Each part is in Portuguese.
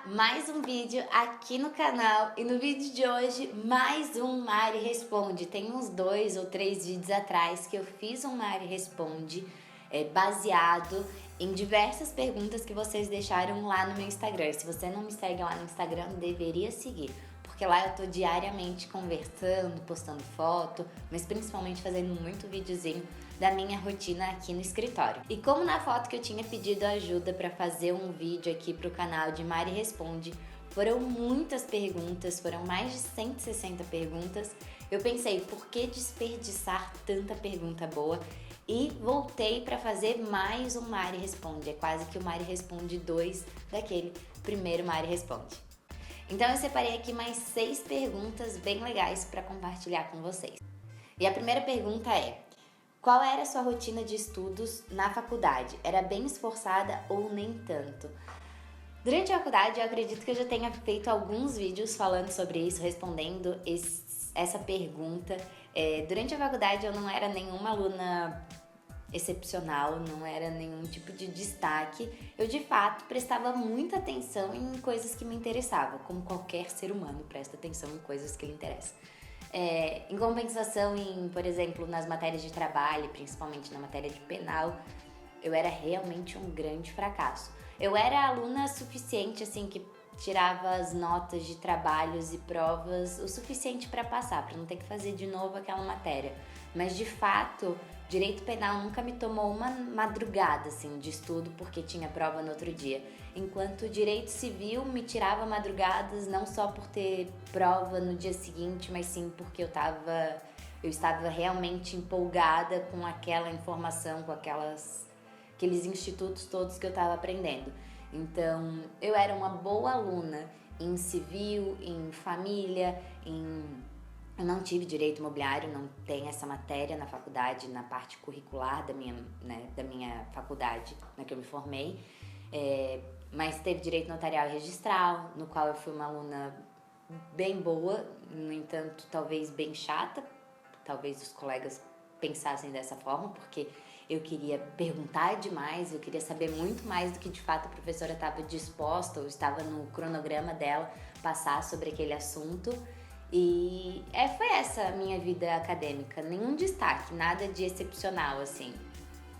mais um vídeo aqui no canal e no vídeo de hoje mais um Mari Responde. Tem uns 2 ou 3 vídeos atrás que eu fiz um Mari Responde baseado em diversas perguntas que vocês deixaram lá no meu Instagram. Se você não me segue lá no Instagram, deveria seguir, porque lá eu tô diariamente conversando, postando foto, mas principalmente fazendo muito videozinho da minha rotina aqui no escritório. E como na foto que eu tinha pedido ajuda para fazer um vídeo aqui pro canal de Mari Responde, foram muitas perguntas, foram mais de 160 perguntas, eu pensei, por que desperdiçar tanta pergunta boa? E voltei para fazer mais um Mari Responde, é quase que o Mari Responde 2 daquele primeiro Mari Responde. Então eu separei aqui mais 6 perguntas bem legais para compartilhar com vocês. E a primeira pergunta é: qual era a sua rotina de estudos na faculdade? Era bem esforçada ou nem tanto? Durante a faculdade, eu acredito que eu já tenha feito alguns vídeos falando sobre isso, respondendo essa pergunta. Durante a faculdade, eu não era nenhuma aluna excepcional, não era nenhum tipo de destaque. Eu, de fato, prestava muita atenção em coisas que me interessavam, como qualquer ser humano presta atenção em coisas que lhe interessam. Em compensação, por exemplo, nas matérias de trabalho, principalmente na matéria de penal, eu era realmente um grande fracasso. Eu era aluna suficiente, assim, que tirava as notas de trabalhos e provas o suficiente para passar, para não ter que fazer de novo aquela matéria. Mas, de fato, direito penal nunca me tomou uma madrugada, assim, de estudo, porque tinha prova no outro dia. Enquanto direito civil me tirava madrugadas, não só por ter prova no dia seguinte, mas sim porque eu estava realmente empolgada com aquela informação, com aqueles institutos todos que eu estava aprendendo. Então, eu era uma boa aluna em civil, em família, Eu não tive direito imobiliário, não tem essa matéria na faculdade, na parte curricular da minha faculdade na que eu me formei. Mas teve direito notarial e registral, no qual eu fui uma aluna bem boa, no entanto, talvez bem chata. Talvez os colegas pensassem dessa forma, porque eu queria perguntar demais, eu queria saber muito mais do que de fato a professora estava disposta ou estava no cronograma dela passar sobre aquele assunto. E foi essa a minha vida acadêmica, nenhum destaque, nada de excepcional, assim.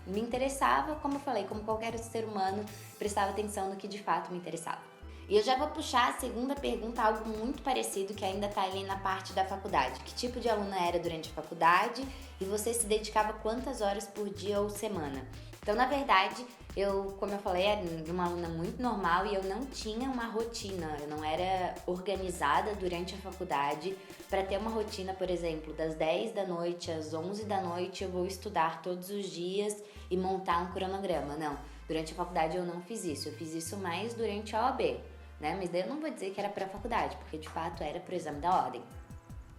Me interessava, como eu falei, como qualquer ser humano, prestava atenção no que de fato me interessava. E eu já vou puxar a segunda pergunta, algo muito parecido que ainda tá ali na parte da faculdade. Que tipo de aluna era durante a faculdade e você se dedicava quantas horas por dia ou semana? Então, na verdade, como eu falei, era uma aluna muito normal e eu não tinha uma rotina, eu não era organizada durante a faculdade para ter uma rotina, por exemplo, das 10 da noite às 11 da noite eu vou estudar todos os dias e montar um cronograma. Não, durante a faculdade eu não fiz isso, eu fiz isso mais durante a OAB, né? Mas daí eu não vou dizer que era para a faculdade, porque de fato era para o exame da ordem.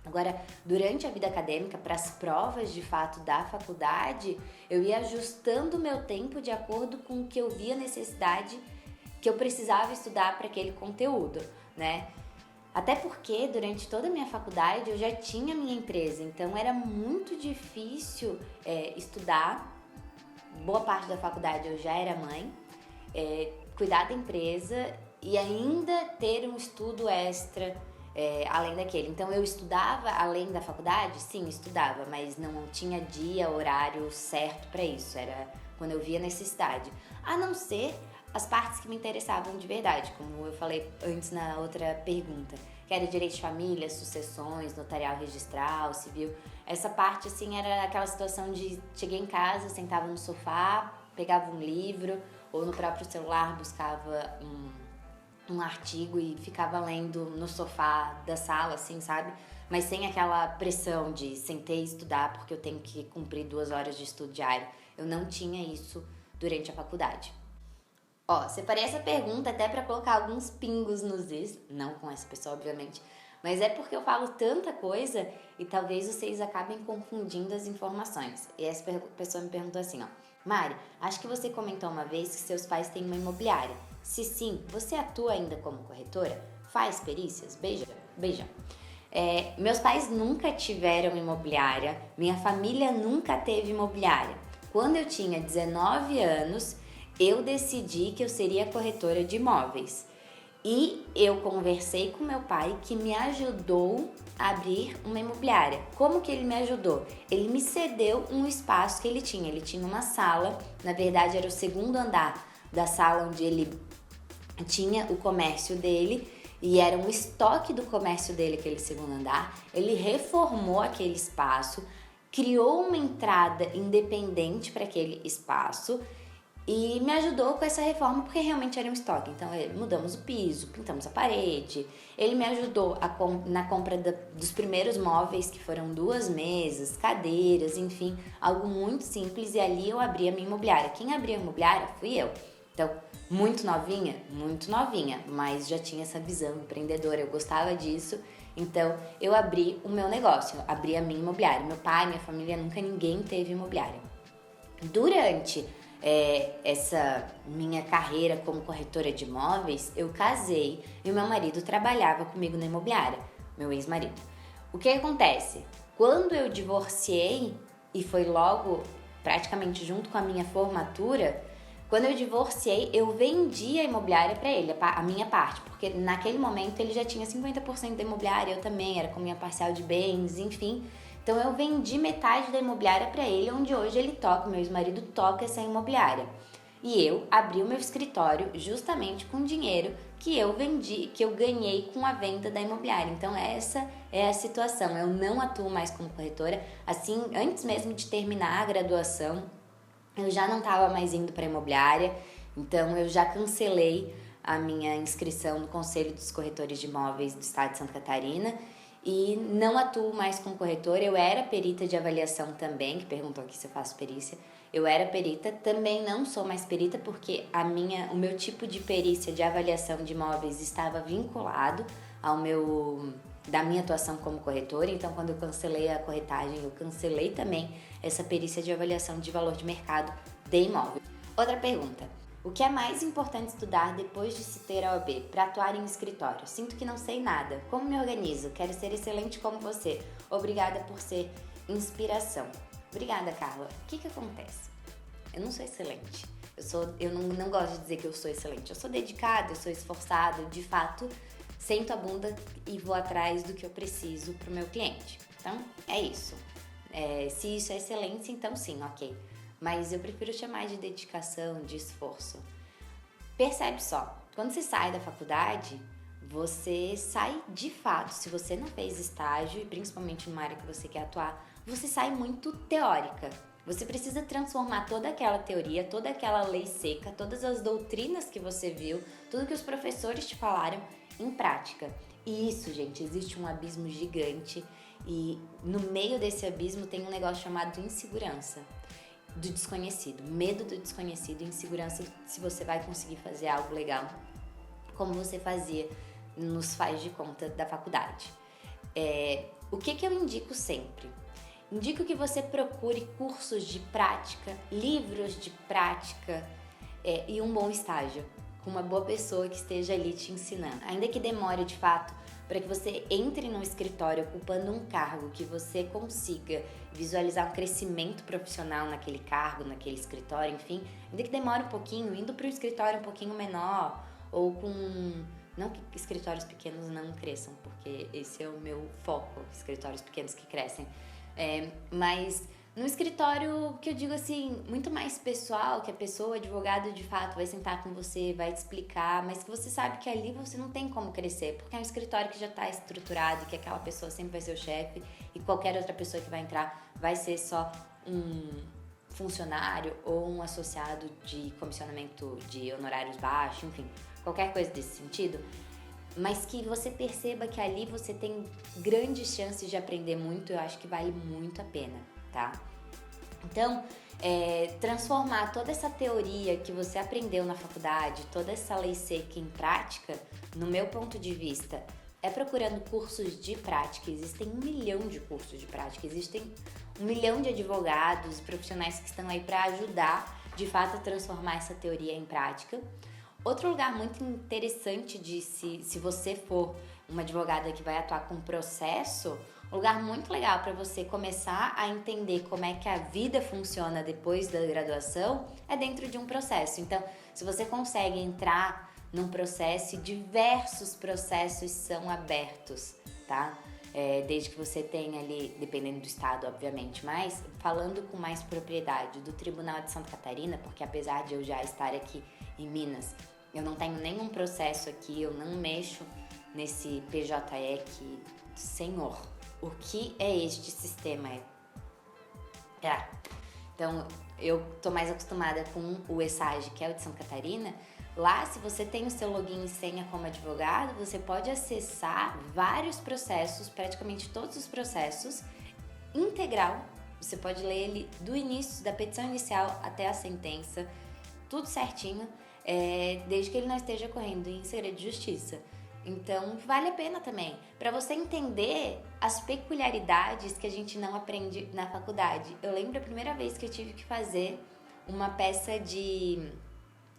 Agora, durante a vida acadêmica, para as provas de fato da faculdade, eu ia ajustando o meu tempo de acordo com o que eu via necessidade, que eu precisava estudar para aquele conteúdo, né? Até porque durante toda a minha faculdade eu já tinha minha empresa, então era muito difícil estudar. Boa parte da faculdade eu já era mãe, cuidar da empresa e ainda ter um estudo extra além daquele. Então eu estudava além da faculdade? Sim, estudava, mas não tinha dia, horário certo para isso, era quando eu via necessidade. A não ser as partes que me interessavam de verdade, como eu falei antes na outra pergunta, que era direito de família, sucessões, notarial registral, civil. Essa parte, assim, era aquela situação de cheguei em casa, sentava no sofá, pegava um livro ou no próprio celular buscava um artigo e ficava lendo no sofá da sala, assim, sabe? Mas sem aquela pressão de sentei estudar porque eu tenho que cumprir 2 horas de estudo diário. Eu não tinha isso durante a faculdade. Separei essa pergunta até para colocar alguns pingos nos is, não com essa pessoa, obviamente, mas é porque eu falo tanta coisa e talvez vocês acabem confundindo as informações. E essa pessoa me perguntou assim, Mari, acho que você comentou uma vez que seus pais têm uma imobiliária. Se sim, você atua ainda como corretora? Faz perícias? Beijão. Meus pais nunca tiveram imobiliária, minha família nunca teve imobiliária. Quando eu tinha 19 anos, eu decidi que eu seria corretora de imóveis. E eu conversei com meu pai, que me ajudou a abrir uma imobiliária. Como que ele me ajudou? Ele me cedeu um espaço que ele tinha. Ele tinha uma sala, na verdade era o segundo andar da sala onde ele tinha o comércio dele, e era um estoque do comércio dele, aquele segundo andar. Ele reformou aquele espaço, criou uma entrada independente para aquele espaço e me ajudou com essa reforma porque realmente era um estoque. Então mudamos o piso, pintamos a parede. Ele me ajudou na compra dos primeiros móveis, que foram 2 mesas, cadeiras, enfim, algo muito simples. E ali eu abri a minha imobiliária. Quem abriu a imobiliária fui eu. Então, muito novinha, mas já tinha essa visão empreendedora, eu gostava disso. Então, eu abri o meu negócio, abri a minha imobiliária. Meu pai, minha família, nunca ninguém teve imobiliária. Durante essa minha carreira como corretora de imóveis, eu casei e o meu marido trabalhava comigo na imobiliária, meu ex-marido. O que acontece? Quando eu divorciei, e foi logo praticamente junto com a minha formatura, quando eu divorciei, eu vendi a imobiliária para ele, a minha parte, porque naquele momento ele já tinha 50% da imobiliária, eu também, era com minha parcial de bens, enfim. Então eu vendi metade da imobiliária para ele, onde hoje ele toca, meu ex-marido toca essa imobiliária. E eu abri o meu escritório justamente com dinheiro que eu vendi, que eu ganhei com a venda da imobiliária. Então essa é a situação. Eu não atuo mais como corretora. Assim, antes mesmo de terminar a graduação, eu já não estava mais indo para a imobiliária. Então eu já cancelei a minha inscrição no Conselho dos Corretores de Imóveis do Estado de Santa Catarina. E não atuo mais como corretora. Eu era perita de avaliação também, que perguntou aqui se eu faço perícia. Eu era perita, também não sou mais perita porque o meu tipo de perícia de avaliação de imóveis estava vinculado da minha atuação como corretora. Então, quando eu cancelei a corretagem, eu cancelei também essa perícia de avaliação de valor de mercado de imóvel. Outra pergunta. O que é mais importante estudar depois de se ter a OAB para atuar em escritório? Sinto que não sei nada. Como me organizo? Quero ser excelente como você. Obrigada por ser inspiração. Obrigada, Carla. O que acontece? Eu não sou excelente. Eu não gosto de dizer que eu sou excelente. Eu sou dedicada, eu sou esforçada. De fato, sento a bunda e vou atrás do que eu preciso para o meu cliente. Então, é isso. Se isso é excelência, então sim, ok. Mas eu prefiro chamar de dedicação, de esforço. Percebe só, quando você sai da faculdade, você sai de fato, se você não fez estágio, e principalmente numa área que você quer atuar, você sai muito teórica. Você precisa transformar toda aquela teoria, toda aquela lei seca, todas as doutrinas que você viu, tudo que os professores te falaram em prática. E isso, gente, existe um abismo gigante e no meio desse abismo tem um negócio chamado insegurança. Do desconhecido, medo do desconhecido, insegurança se você vai conseguir fazer algo legal, como você fazia nos faz de conta da faculdade. O que eu indico sempre? Indico que você procure cursos de prática, livros de prática e um bom estágio, com uma boa pessoa que esteja ali te ensinando. Ainda que demore de fato, para que você entre no escritório ocupando um cargo, que você consiga visualizar um crescimento profissional naquele cargo, naquele escritório, enfim, ainda que demore um pouquinho, indo para um escritório um pouquinho menor, ou com... Não que escritórios pequenos não cresçam, porque esse é o meu foco, escritórios pequenos que crescem. Mas no escritório, que eu digo assim, muito mais pessoal, que a pessoa, o advogado de fato vai sentar com você, vai te explicar, mas que você sabe que ali você não tem como crescer, porque é um escritório que já está estruturado, que aquela pessoa sempre vai ser o chefe e qualquer outra pessoa que vai entrar vai ser só um funcionário ou um associado de comissionamento de honorários baixos, enfim, qualquer coisa desse sentido. Mas que você perceba que ali você tem grandes chances de aprender muito, eu acho que vale muito a pena, tá? Então, transformar toda essa teoria que você aprendeu na faculdade, toda essa lei seca em prática, no meu ponto de vista, é procurando cursos de prática. Existem 1 milhão de cursos de prática, existem 1 milhão de advogados, profissionais que estão aí para ajudar, de fato, a transformar essa teoria em prática. Outro lugar muito interessante de se você for uma advogada que vai atuar com processo, um lugar muito legal para você começar a entender como é que a vida funciona depois da graduação é dentro de um processo. Então, se você consegue entrar num processo e diversos processos são abertos, tá? Desde que você tenha ali, dependendo do estado, obviamente, mas falando com mais propriedade do Tribunal de Santa Catarina, porque apesar de eu já estar aqui em Minas, eu não tenho nenhum processo aqui, eu não mexo nesse PJE que, senhor, o que é este sistema? Então, eu tô mais acostumada com o ESAGE, que é o de Santa Catarina. Lá, se você tem o seu login e senha como advogado, você pode acessar vários processos, praticamente todos os processos, integral. Você pode ler ele do início, da petição inicial até a sentença, tudo certinho, desde que ele não esteja correndo em segredo de justiça. Então, vale a pena também, para você entender as peculiaridades que a gente não aprende na faculdade. Eu lembro a primeira vez que eu tive que fazer uma peça de...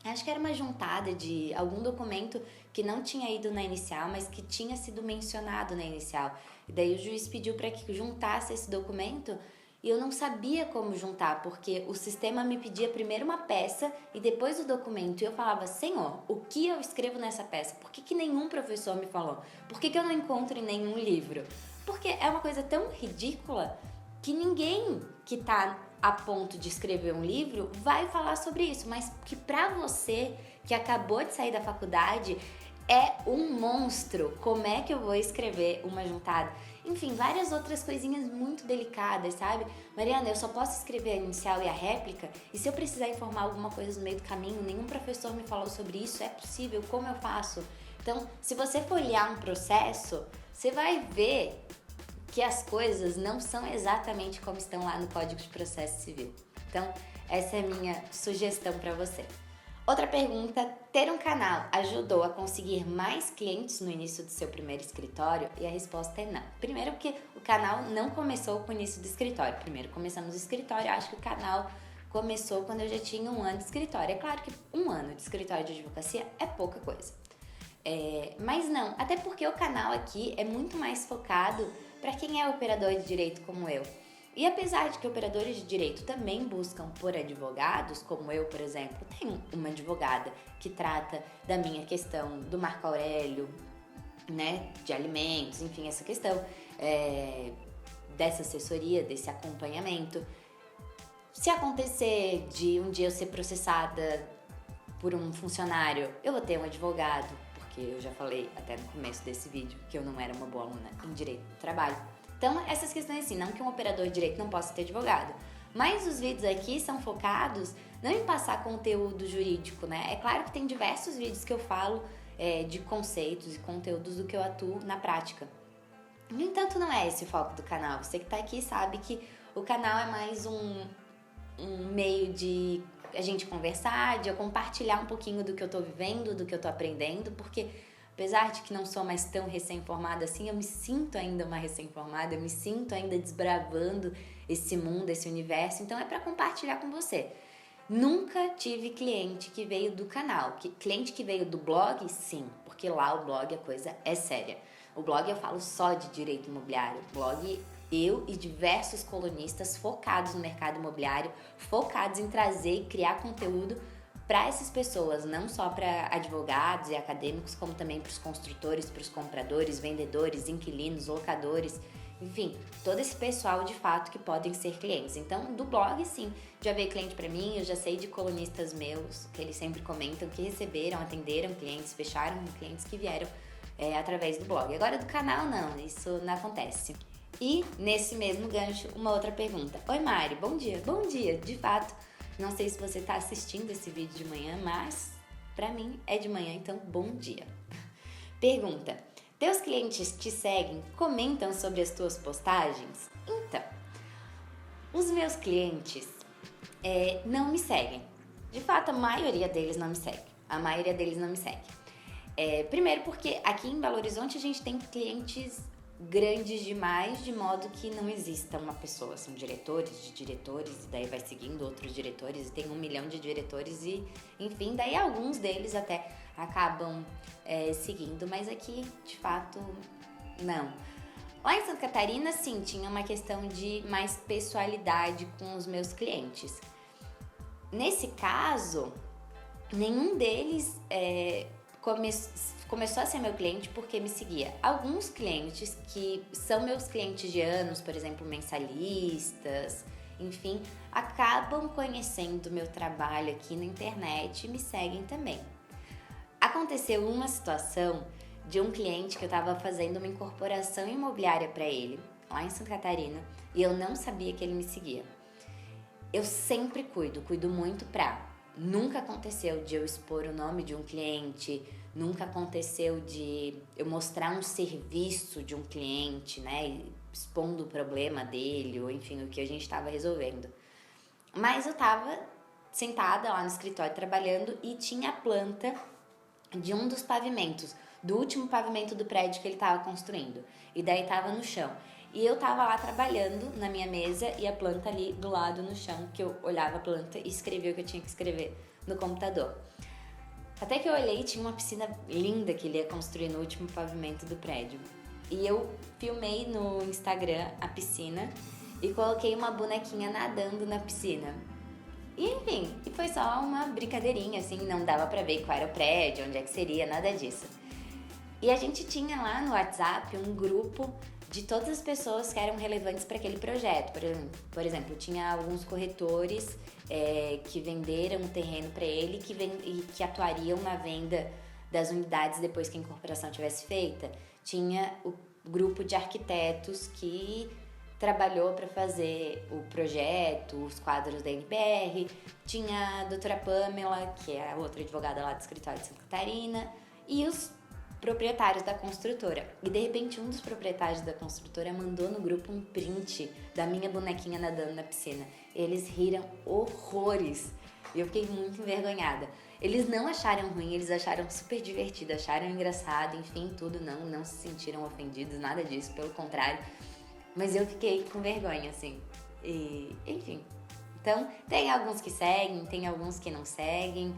Acho que era uma juntada de algum documento que não tinha ido na inicial, mas que tinha sido mencionado na inicial. E daí o juiz pediu para que juntasse esse documento e eu não sabia como juntar, porque o sistema me pedia primeiro uma peça e depois o documento. E eu falava, senhor, o que eu escrevo nessa peça? Por que nenhum professor me falou? Por que eu não encontro em nenhum livro? Porque é uma coisa tão ridícula que ninguém que tá a ponto de escrever um livro vai falar sobre isso, mas que pra você que acabou de sair da faculdade é um monstro. Como é que eu vou escrever uma juntada? Enfim, várias outras coisinhas muito delicadas, sabe? Mariana, eu só posso escrever a inicial e a réplica, e se eu precisar informar alguma coisa no meio do caminho, nenhum professor me falou sobre isso, é possível, como eu faço? Então, se você for olhar um processo, você vai ver que as coisas não são exatamente como estão lá no Código de Processo Civil. Então, essa é a minha sugestão para você. Outra pergunta, ter um canal ajudou a conseguir mais clientes no início do seu primeiro escritório? E a resposta é não. Primeiro porque o canal não começou com o início do escritório. Primeiro começamos o escritório, acho que o canal começou quando eu já tinha 1 ano de escritório. É claro que 1 ano de escritório de advocacia é pouca coisa. Mas não, até porque o canal aqui é muito mais focado para quem é operador de direito como eu. E apesar de que operadores de direito também buscam por advogados, como eu, por exemplo, tenho uma advogada que trata da minha questão do Marco Aurélio, né, de alimentos, enfim, essa questão dessa assessoria, desse acompanhamento. Se acontecer de um dia eu ser processada por um funcionário, eu vou ter um advogado, porque eu já falei até no começo desse vídeo que eu não era uma boa aluna em direito do trabalho. Então, essas questões assim, não que um operador de direito não possa ter advogado, mas os vídeos aqui são focados não em passar conteúdo jurídico, né? É claro que tem diversos vídeos que eu falo de conceitos e conteúdos do que eu atuo na prática. No entanto, não é esse o foco do canal. Você que tá aqui sabe que o canal é mais um meio de a gente conversar, de eu compartilhar um pouquinho do que eu tô vivendo, do que eu tô aprendendo, porque apesar de que não sou mais tão recém-formada assim, eu me sinto ainda uma recém-formada, eu me sinto ainda desbravando esse mundo, esse universo, então é para compartilhar com você. Nunca tive cliente que veio do canal. Cliente que veio do blog, sim, porque lá o blog a coisa é séria. O blog eu falo só de direito imobiliário. O blog eu e diversos colunistas focados no mercado imobiliário, focados em trazer e criar conteúdo para essas pessoas, não só para advogados e acadêmicos, como também para os construtores, para os compradores, vendedores, inquilinos, locadores, enfim, todo esse pessoal de fato que podem ser clientes. Então, do blog, sim, já veio cliente para mim, eu já sei de colunistas meus, que eles sempre comentam que receberam, atenderam clientes, fecharam clientes que vieram através do blog. Agora, do canal, não, isso não acontece. E, nesse mesmo gancho, uma outra pergunta. Oi, Mari, bom dia. Bom dia, de fato. Não sei se você está assistindo esse vídeo de manhã, mas para mim é de manhã, então bom dia. Pergunta: teus clientes te seguem, comentam sobre as tuas postagens? Então, os meus clientes não me seguem. De fato, a maioria deles não me segue. A maioria deles não me segue. Primeiro porque aqui em Belo Horizonte a gente tem clientes grandes demais, de modo que não exista uma pessoa, são diretores de diretores, e daí vai seguindo outros diretores, e tem 1 milhão de diretores, e enfim, daí alguns deles até acabam seguindo, mas aqui, de fato, não. Lá em Santa Catarina, sim, tinha uma questão de mais pessoalidade com os meus clientes. Nesse caso, nenhum deles começou a ser meu cliente porque me seguia. Alguns clientes que são meus clientes de anos, por exemplo, mensalistas, enfim, acabam conhecendo o meu trabalho aqui na internet e me seguem também. Aconteceu uma situação de um cliente que eu estava fazendo uma incorporação imobiliária para ele, lá em Santa Catarina, e eu não sabia que ele me seguia. Eu sempre cuido muito nunca aconteceu de eu expor o nome de um cliente, nunca aconteceu de eu mostrar um serviço de um cliente, né, expondo o problema dele, ou enfim, o que a gente estava resolvendo. Mas eu estava sentada lá no escritório trabalhando e tinha a planta de um dos pavimentos, do último pavimento do prédio que ele estava construindo. E daí estava no chão. E eu tava lá trabalhando na minha mesa e a planta ali do lado no chão, que eu olhava a planta e escrevia o que eu tinha que escrever no computador. Até que eu olhei e tinha uma piscina linda que ele ia construir no último pavimento do prédio. E eu filmei no Instagram a piscina e coloquei uma bonequinha nadando na piscina. E enfim, e foi só uma brincadeirinha, assim, não dava pra ver qual era o prédio, onde é que seria, nada disso. E a gente tinha lá no WhatsApp um grupo de todas as pessoas que eram relevantes para aquele projeto. Por exemplo, tinha alguns corretores que venderam o terreno para ele e que atuariam na venda das unidades depois que a incorporação tivesse feita. Tinha o grupo de arquitetos que trabalhou para fazer o projeto, os quadros da NBR. Tinha a doutora Pamela, que é a outra advogada lá do escritório de Santa Catarina, e os proprietários da construtora. E de repente um dos proprietários da construtora mandou no grupo um print da minha bonequinha nadando na piscina. Eles riram horrores e eu fiquei muito envergonhada. Eles não acharam ruim, eles acharam super divertido, acharam engraçado, enfim, tudo, não se sentiram ofendidos, nada disso, pelo contrário. Mas eu fiquei com vergonha, assim. E, enfim. Então, tem alguns que seguem, tem alguns que não seguem.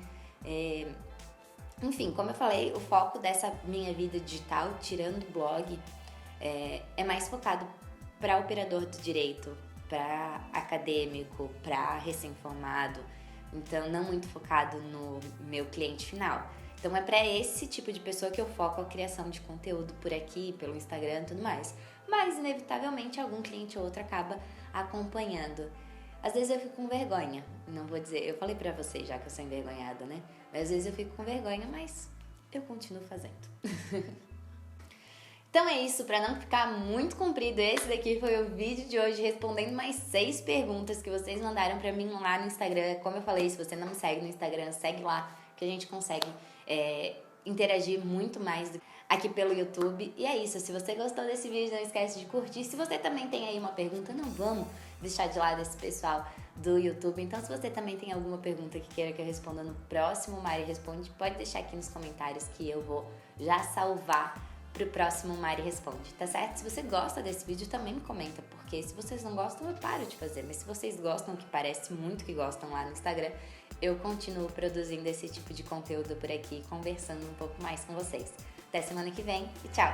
Enfim, como eu falei, o foco dessa minha vida digital, tirando o blog, é mais focado para operador do direito, para acadêmico, para recém-formado. Então, não muito focado no meu cliente final. Então, é para esse tipo de pessoa que eu foco a criação de conteúdo por aqui, pelo Instagram e tudo mais. Mas, inevitavelmente, algum cliente ou outro acaba acompanhando. Às vezes eu fico com vergonha, não vou dizer, eu falei pra vocês já que eu sou envergonhada, né? Mas às vezes eu fico com vergonha, mas eu continuo fazendo. Então é isso, pra não ficar muito comprido, esse daqui foi o vídeo de hoje respondendo mais 6 perguntas que vocês mandaram pra mim lá no Instagram. Como eu falei, se você não me segue no Instagram, segue lá que a gente consegue interagir muito mais aqui pelo YouTube. E é isso, se você gostou desse vídeo, não esquece de curtir. Se você também tem aí uma pergunta, não vamos deixar de lado esse pessoal do YouTube. Então, se você também tem alguma pergunta que queira que eu responda no próximo Mari Responde, pode deixar aqui nos comentários que eu vou já salvar pro próximo Mari Responde, tá certo? Se você gosta desse vídeo, também me comenta, porque se vocês não gostam, eu paro de fazer. Mas se vocês gostam, que parece muito que gostam lá no Instagram, eu continuo produzindo esse tipo de conteúdo por aqui, conversando um pouco mais com vocês. Até semana que vem e tchau!